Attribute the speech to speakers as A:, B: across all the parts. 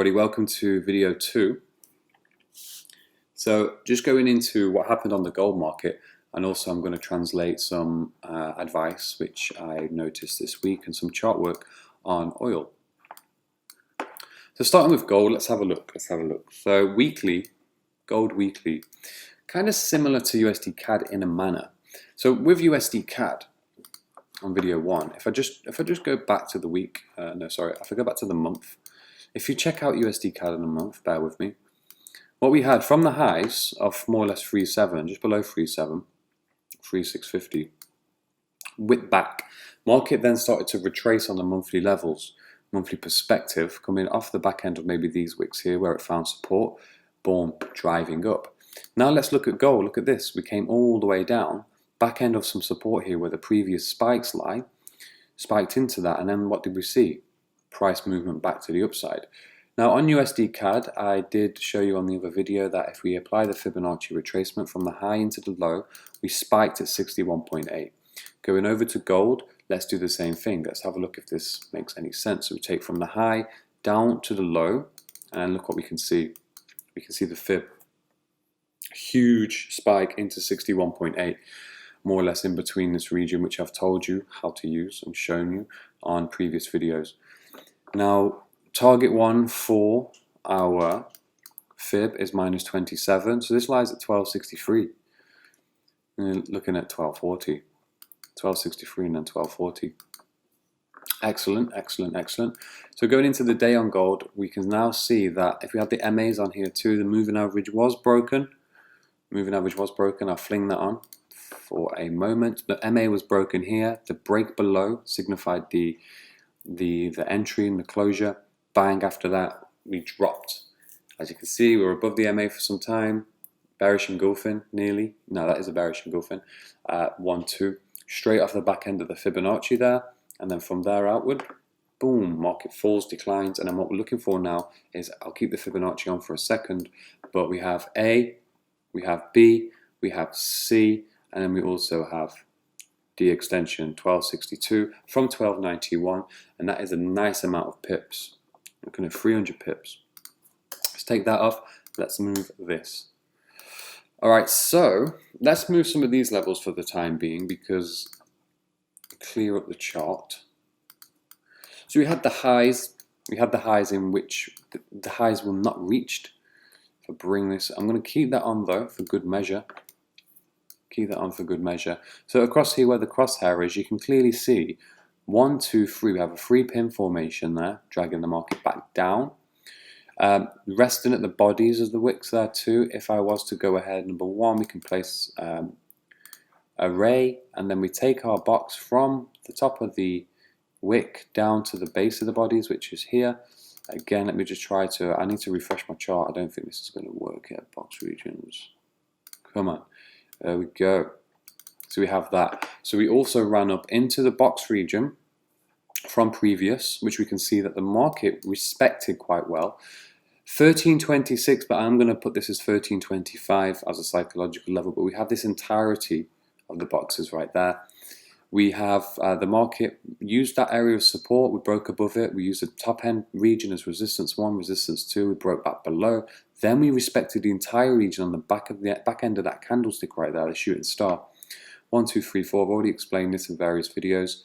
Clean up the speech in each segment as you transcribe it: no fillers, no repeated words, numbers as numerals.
A: everybody, welcome to video 2. So just going into what happened on the gold market, and also I'm going to translate some advice which I noticed this week and some chart work on oil. So starting with gold, let's have a look. So weekly, gold weekly, kind of similar to USD CAD in a manner. So with USD CAD on video 1, if I just go back to the week, if I go back to the month. If you check out USD CAD in a month, bear with me, what we had from the highs of more or less 3.7, just below 3.7, 3.650, whipped back. Market then started to retrace on the monthly levels, monthly perspective, coming off the back end of maybe these wicks here where it found support, boom, driving up. Now let's look at gold. Look at this. We came all the way down, back end of some support here where the previous spikes lie, spiked into that, and then what did we see? Price movement back to the upside. Now on USD CAD, I did show you on the other video that if we apply the Fibonacci retracement from the high into the low, we spiked at 61.8. Going over to gold, let's do the same thing. Let's have a look if this makes any sense. So we take from the high down to the low, and look what we can see. We can see the fib. Huge spike into 61.8. More or less in between this region, which I've told you how to use and shown you on previous videos. Now, target 1 for our fib is minus 27, so this lies at 1263. And looking at 1240, 1263 and then 1240. Excellent, excellent, excellent. So going into the day on gold, we can now see that if we have the MAs on here too, the moving average was broken. Moving average was broken. I'll fling that on for a moment. The MA was broken here. The break below signified the entry and the closure. Bang, after that we dropped. As you can see, we were above the MA for some time. Bearish engulfing, nearly. No, that is a bearish engulfing. 1-2, straight off the back end of the Fibonacci there, and then from there outward, boom, market falls, declines, and then what we're looking for now is, I'll keep the Fibonacci on for a second, but we have A, we have B, we have C, and then we also have D extension 1262 from 1291, and that is a nice amount of pips. Looking at 300 pips. Let's take that off. Let's move this. Alright, so let's move some of these levels for the time being, because clear up the chart. So we had the highs. We had the highs in which the highs were not reached. If I bring this, I'm going to keep that on though for good measure. Keep that on for good measure. So across here where the crosshair is, you can clearly see 1, 2, 3. We have a 3-pin formation there, dragging the market back down. Resting at the bodies of the wicks there too. If I was to go ahead, number 1, we can place array, and then we take our box from the top of the wick down to the base of the bodies, which is here. Again, let me just try to, I need to refresh my chart. I don't think this is going to work here. Box regions. Come on. There we go. So we have that. So we also ran up into the box region from previous, which we can see that the market respected quite well. 1326, but I'm going to put this as 1325 as a psychological level, but we have this entirety of the boxes right there. We have the market used that area of support. We broke above it. We used the top end region as resistance 1, resistance 2. We broke back below. Then we respected the entire region on the back end of that candlestick right there, the shooting star. 1, 2, 3, 4. I've already explained this in various videos.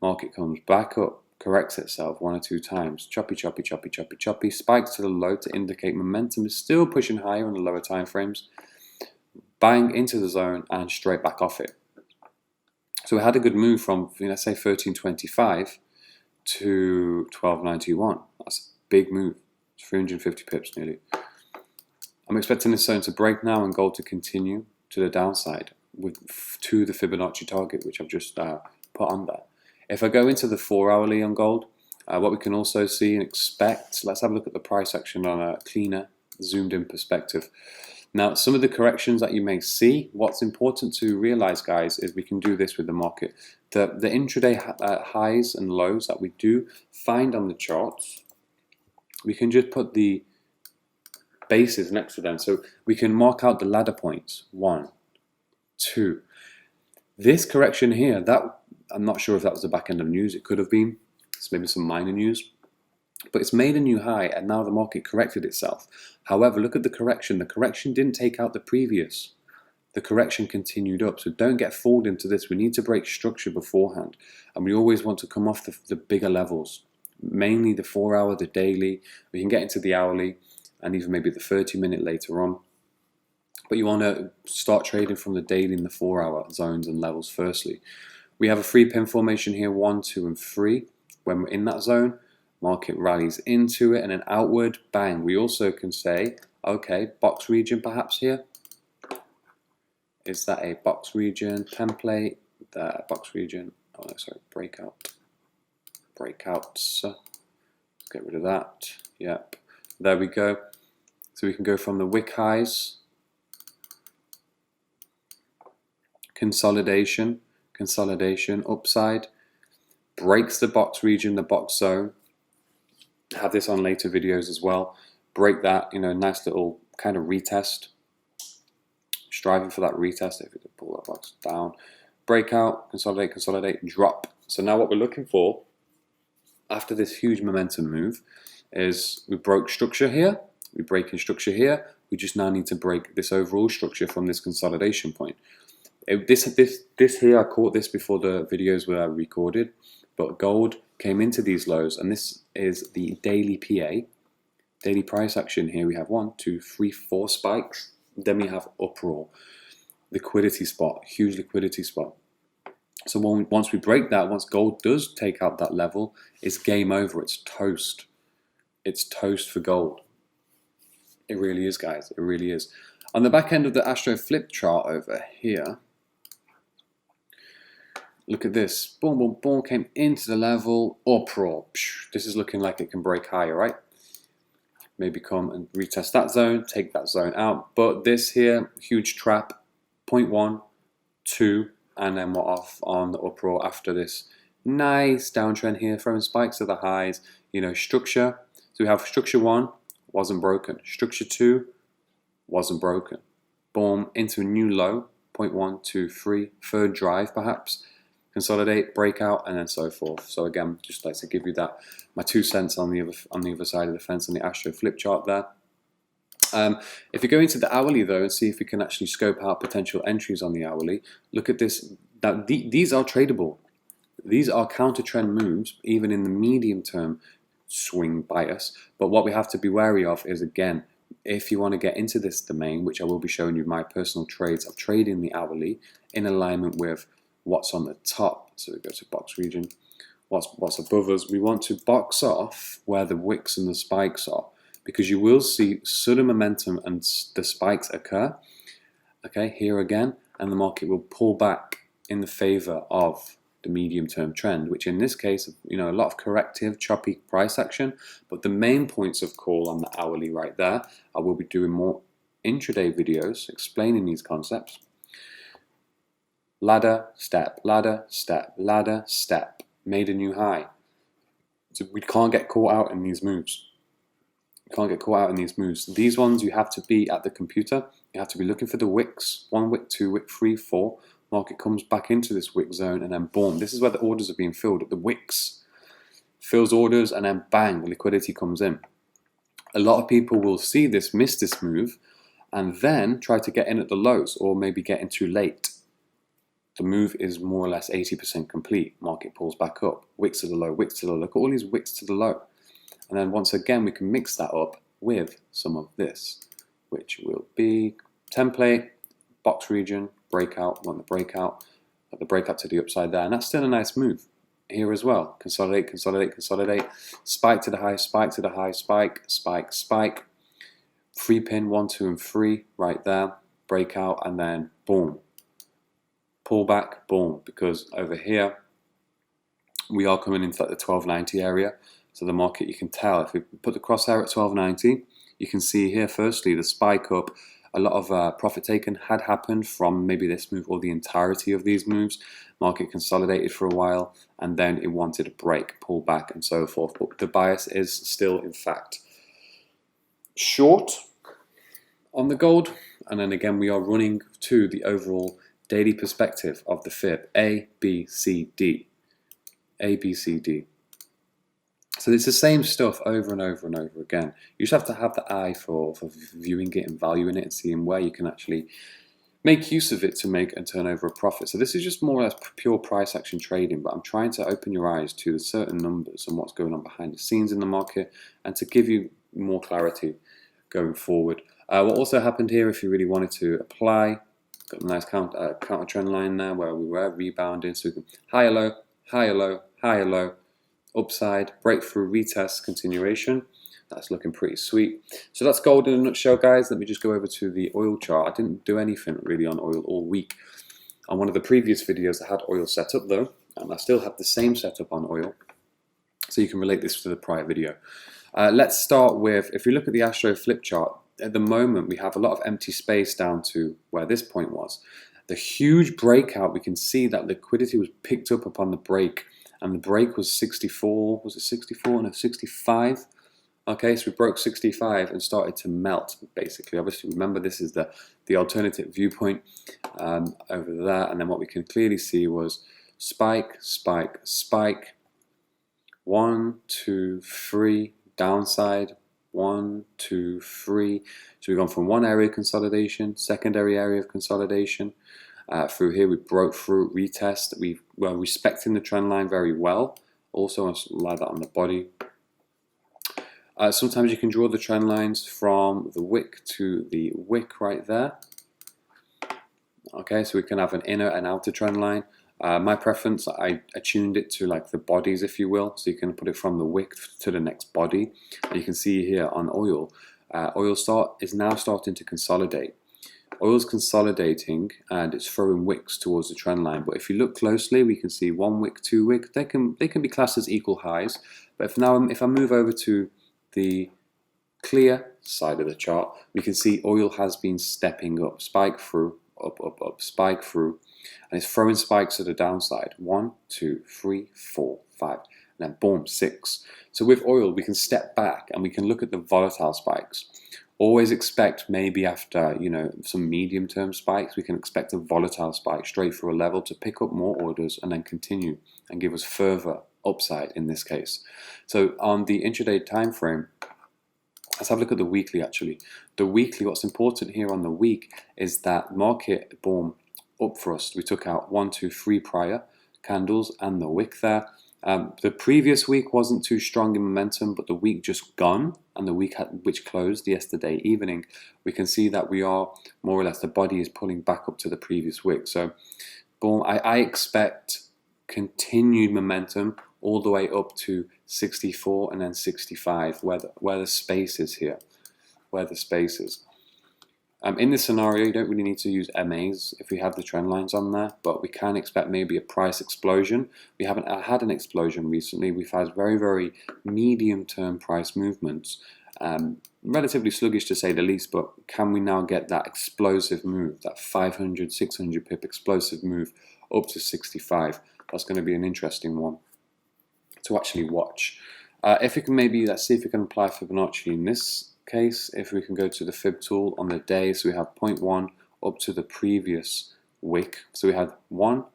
A: Market comes back up, corrects itself 1 or 2 times. Choppy, choppy, choppy, choppy, choppy. Spikes to the low to indicate momentum is still pushing higher in the lower time frames. Bang into the zone and straight back off it. So we had a good move from, let's say, 1325 to 1291. That's a big move. It's 350 pips nearly. I'm expecting this zone to break now and gold to continue to the downside to the Fibonacci target, which I've just put on there. If I go into the 4-hourly on gold, what we can also see and expect, let's have a look at the price action on a cleaner, zoomed in perspective. Now, some of the corrections that you may see, what's important to realize, guys, is we can do this with the market. The intraday highs and lows that we do find on the charts, we can just put the bases next to them. So we can mark out the ladder points. 1, 2. This correction here, that I'm not sure if that was the back end of news. It could have been. It's maybe some minor news. But it's made a new high and now the market corrected itself. However, look at the correction. The correction didn't take out the previous. The correction continued up. So don't get fooled into this. We need to break structure beforehand. And we always want to come off the bigger levels, mainly the 4 hour, the daily. We can get into the hourly and even maybe the 30-minute later on. But you want to start trading from the daily in the 4 hour zones and levels firstly. We have a 3-pin formation here, 1, 2, and 3. When we're in that zone, market rallies into it and then outward, bang. We also can say, okay, box region perhaps here. Is that a box region template? That box region, oh no, sorry, breakout. Breakouts. Get rid of that. Yep, there we go. So we can go from the wick highs, consolidation, upside, breaks the box region, the box zone. Have this on later videos as well. Break that, nice little kind of retest. Striving for that retest. If we could pull that box down, breakout, consolidate, drop. So now what we're looking for after this huge momentum move is we broke structure here, we're breaking structure here. We just now need to break this overall structure from this consolidation point. This here, I caught this before the videos were recorded, but gold came into these lows, and this is the daily PA, daily price action. Here we have 1, 2, 3, 4 spikes. Then we have uproar, liquidity spot, huge liquidity spot. So once we break that, once gold does take out that level, it's game over. It's toast. It's toast for gold. It really is, guys. It really is. On the back end of the Astro Flip chart over here, look at this. Boom, boom, boom. Came into the level. Uproar. This is looking like it can break higher, right? Maybe come and retest that zone, take that zone out. But this here, huge trap, 0.1, 2, and then we're off on the uproar after this nice downtrend here, throwing spikes to the highs. Structure. So we have structure 1, wasn't broken. Structure 2, wasn't broken. Boom, into a new low, 0.1, 2, 3, third drive perhaps. Consolidate, breakout, and then so forth. So again, just like to give you that, my 2 cents on the other side of the fence on the Astro Flip chart there. If you go into the hourly though and see if we can actually scope out potential entries on the hourly, look at this. Now, these are tradable. These are counter trend moves, even in the medium term swing bias. But what we have to be wary of is, again, if you want to get into this domain, which I will be showing you my personal trades of trading the hourly in alignment with what's on the top. So we go to box region, what's above us. We want to box off where the wicks and the spikes are, because you will see sudden momentum and the spikes occur, okay, here again, and the market will pull back in the favor of the medium term trend, which in this case, a lot of corrective, choppy price action. But the main points of call on the hourly right there, I will be doing more intraday videos explaining these concepts. Ladder, step, ladder, step, ladder, step. Made a new high. So we can't get caught out in these moves. Can't get caught out in these moves. These ones you have to be at the computer. You have to be looking for the wicks. 1 wick, 2 wick, 3, 4. Market comes back into this wick zone and then boom. This is where the orders are being filled at the wicks. Fills orders and then bang, the liquidity comes in. A lot of people will see this, miss this move, and then try to get in at the lows or maybe get in too late. The move is more or less 80% complete. Market pulls back up. Wicks to the low, wicks to the low. Look at all these wicks to the low. And then once again, we can mix that up with some of this, which will be template, box region, breakout, want the breakout to the upside there. And that's still a nice move here as well. Consolidate, consolidate, consolidate. Spike to the high, spike to the high, spike, spike, spike. 3-pin, 1, 2, and 3 right there. Breakout, and then boom. Pull back, boom, because over here we are coming into the 1290 area. So the market, you can tell, if we put the crosshair at 1290, you can see here firstly the spike up. A lot of profit taken had happened from maybe this move or the entirety of these moves. Market consolidated for a while and then it wanted a break, pull back, and so forth. But the bias is still, in fact, short on the gold. And then again, we are running to the overall daily perspective of the fib, A, B, C, D. A, B, C, D. So it's the same stuff over and over and over again. You just have to have the eye for viewing it and valuing it and seeing where you can actually make use of it to make and turn over a profit. So this is just more or less pure price action trading, but I'm trying to open your eyes to the certain numbers and what's going on behind the scenes in the market, and to give you more clarity going forward. What also happened here, if you really wanted to apply, got a nice counter trend line there where we were rebounding, so we can higher low, higher low, higher low, upside, breakthrough, retest, continuation. That's looking pretty sweet. So that's gold in a nutshell, guys. Let me just go over to the oil chart. I didn't do anything really on oil all week. On one of the previous videos, I had oil set up though, and I still have the same setup on oil. So you can relate this to the prior video. Let's start with, if you look at the Astro flip chart, at the moment we have a lot of empty space down to where this point was. The huge breakout, we can see that liquidity was picked up upon the break, and the break was 64, was it 64? No, 65. Okay, so we broke 65 and started to melt, basically. Obviously, remember this is the alternative viewpoint over there, and then what we can clearly see was spike, spike, spike, 1, 2, 3, downside, 1, 2, 3. So we've gone from one area of consolidation, secondary area of consolidation. Through here, we broke through, retest. We were respecting the trend line very well. Also, I'll lie that on the body. Sometimes you can draw the trend lines from the wick to the wick right there. Okay, so we can have an inner and outer trend line. My preference, I tuned it to like the bodies, if you will, so you can put it from the wick to the next body. And you can see here on oil, oil is now starting to consolidate. Oil's consolidating and it's throwing wicks towards the trend line. But if you look closely, we can see one wick, two wick. They can be classed as equal highs. But if I move over to the clear side of the chart, we can see oil has been stepping up, spike through, up, up, up, spike through, and it's throwing spikes to the downside. 1, 2, 3, 4, 5, and then boom, 6. So with oil, we can step back and we can look at the volatile spikes. Always expect maybe after, some medium-term spikes, we can expect a volatile spike straight through a level to pick up more orders and then continue and give us further upside in this case. So on the intraday time frame, let's have a look at the weekly actually. The weekly, what's important here on the week is that market, boom, up thrust. We took out 1, 2, 3 prior candles and the wick there. The previous week wasn't too strong in momentum, but the week just gone, and the week which closed yesterday evening, we can see that we are more or less, the body is pulling back up to the previous week. So boom, I expect continued momentum all the way up to 64 and then 65, where the space is here, where the space is. In this scenario, you don't really need to use MAs if we have the trend lines on there, but we can expect maybe a price explosion. We haven't had an explosion recently. We've had very, very medium-term price movements, relatively sluggish to say the least, but can we now get that explosive move, that 500, 600 pip explosive move up to 65? That's going to be an interesting one to actually watch. If we can maybe, let's see if we can apply Fibonacci in this case. If we can go to the fib tool on the day, so we have 0.1 up to the previous wick. So we had 1,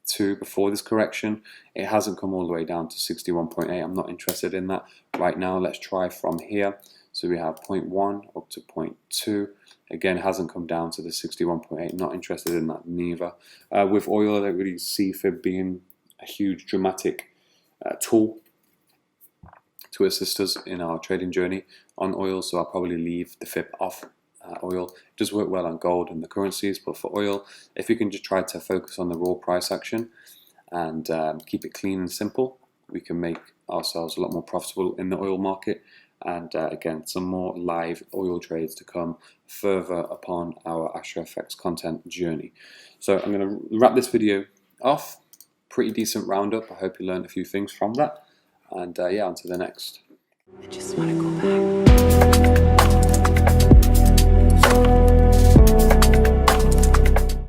A: 2 before this correction. It hasn't come all the way down to 61.8. I'm not interested in that right now. Let's try from here. So we have 0.1 up to 0.2. Again, it hasn't come down to the 61.8. Not interested in that neither. With oil, I don't really see fib being a huge dramatic tool to assist us in our trading journey on oil, so I'll probably leave the fib off oil. It does work well on gold and the currencies, but for oil, if we can just try to focus on the raw price action and keep it clean and simple, we can make ourselves a lot more profitable in the oil market. And again, some more live oil trades to come further upon our AstroFX content journey. So I'm going to wrap this video off. Pretty decent roundup. I hope you learned a few things from that. And yeah, on to the next.
B: I just want to go back.